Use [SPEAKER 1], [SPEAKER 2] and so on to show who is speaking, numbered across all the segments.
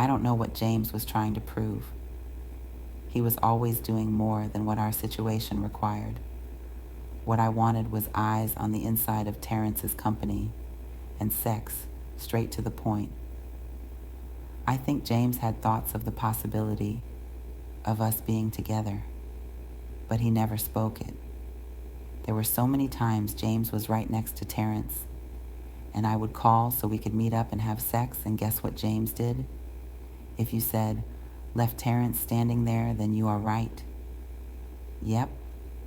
[SPEAKER 1] I don't know what James was trying to prove. He was always doing more than what our situation required. What I wanted was eyes on the inside of Terrence's company and sex, straight to the point. I think James had thoughts of the possibility of us being together, but he never spoke it. There were so many times James was right next to Terrence, and I would call so we could meet up and have sex, and guess what James did? If you said, "Left Terrence standing there, then you are right." Yep,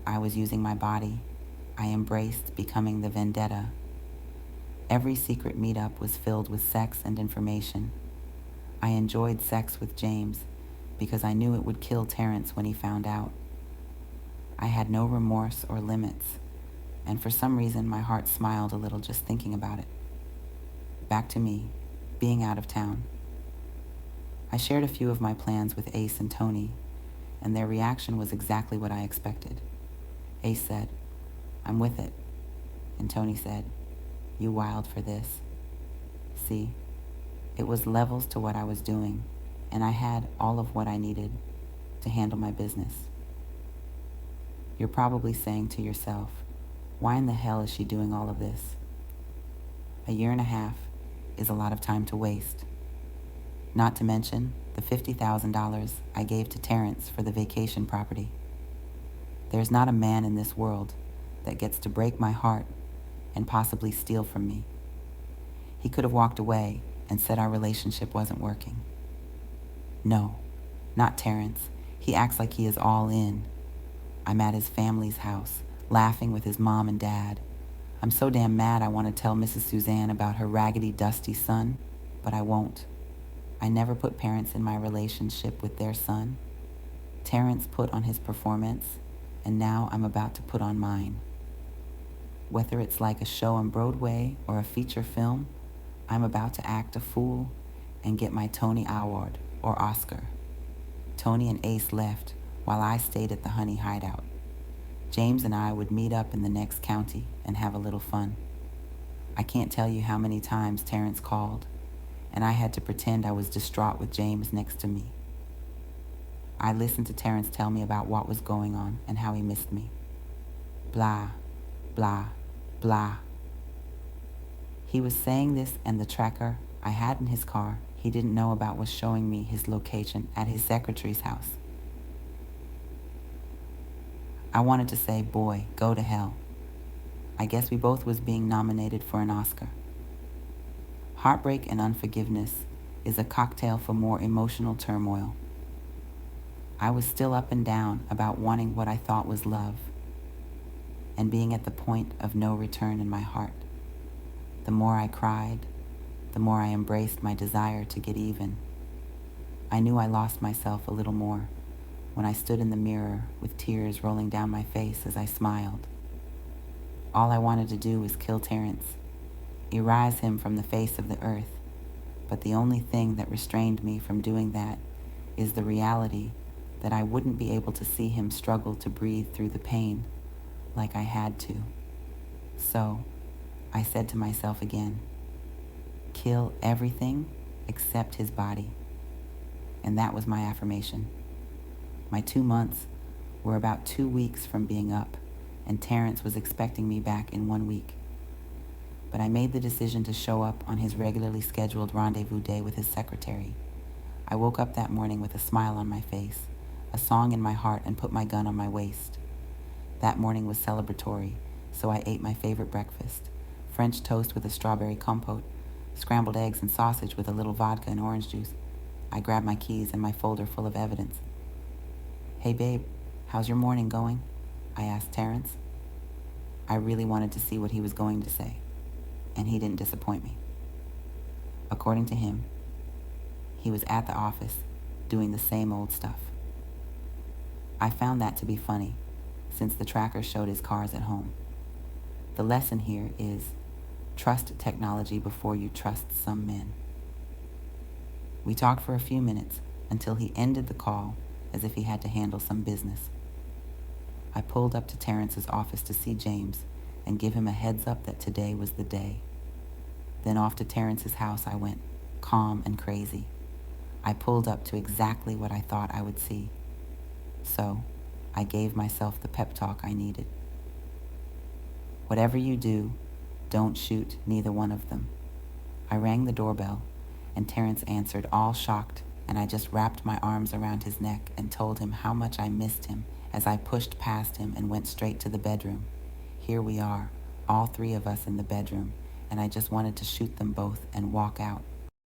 [SPEAKER 1] I was using my body. I embraced becoming the Vendetta. Every secret meetup was filled with sex and information. I enjoyed sex with James because I knew it would kill Terrence when he found out. I had no remorse or limits, and for some reason my heart smiled a little just thinking about it. Back to me, being out of town. I shared a few of my plans with Ace and Tony, and their reaction was exactly what I expected. Ace said, "I'm with it," and Tony said, "You wild for this." See, it was levels to what I was doing, and I had all of what I needed to handle my business. You're probably saying to yourself, why in the hell is she doing all of this? A year and a half is a lot of time to waste. Not to mention the $50,000 I gave to Terrence for the vacation property. There's not a man in this world that gets to break my heart and possibly steal from me. He could have walked away and said our relationship wasn't working. No, not Terrence. He acts like he is all in. I'm at his family's house, laughing with his mom and dad. I'm so damn mad I want to tell Mrs. Suzanne about her raggedy, dusty son, but I won't. I never put parents in my relationship with their son. Terrence put on his performance, and now I'm about to put on mine. Whether it's like a show on Broadway or a feature film, I'm about to act a fool and get my Tony Award or Oscar. Tony and Ace left while I stayed at the Honey Hideout. James and I would meet up in the next county and have a little fun. I can't tell you how many times Terrence called, and I had to pretend I was distraught with James next to me. I listened to Terrence tell me about what was going on and how he missed me. Blah, blah, blah. He was saying this, and the tracker I had in his car he didn't know about was showing me his location at his secretary's house. I wanted to say, boy, go to hell. I guess we both was being nominated for an Oscar. Heartbreak and unforgiveness is a cocktail for more emotional turmoil. I was still up and down about wanting what I thought was love and being at the point of no return in my heart. The more I cried, the more I embraced my desire to get even. I knew I lost myself a little more when I stood in the mirror with tears rolling down my face as I smiled. All I wanted to do was kill Terrence, erase him from the face of the earth, but the only thing that restrained me from doing that is the reality that I wouldn't be able to see him struggle to breathe through the pain like I had to. So I said to myself again, kill everything except his body. And that was my affirmation. My 2 months were about 2 weeks from being up, and Terrence was expecting me back in 1 week. But I made the decision to show up on his regularly scheduled rendezvous day with his secretary. I woke up that morning with a smile on my face, a song in my heart, and put my gun on my waist. That morning was celebratory, so I ate my favorite breakfast, French toast with a strawberry compote, scrambled eggs and sausage with a little vodka and orange juice. I grabbed my keys and my folder full of evidence. "Hey babe, how's your morning going?" I asked Terrence. I really wanted to see what he was going to say, and he didn't disappoint me. According to him, he was at the office doing the same old stuff. I found that to be funny, since the tracker showed his cars at home. The lesson here is trust technology before you trust some men. We talked for a few minutes until he ended the call as if he had to handle some business. I pulled up to Terrence's office to see James and give him a heads up that today was the day. Then off to Terrence's house I went, calm and crazy. I pulled up to exactly what I thought I would see. So, I gave myself the pep talk I needed. Whatever you do, don't shoot neither one of them. I rang the doorbell, and Terrence answered, all shocked, and I just wrapped my arms around his neck and told him how much I missed him as I pushed past him and went straight to the bedroom. Here we are, all three of us in the bedroom, and I just wanted to shoot them both and walk out.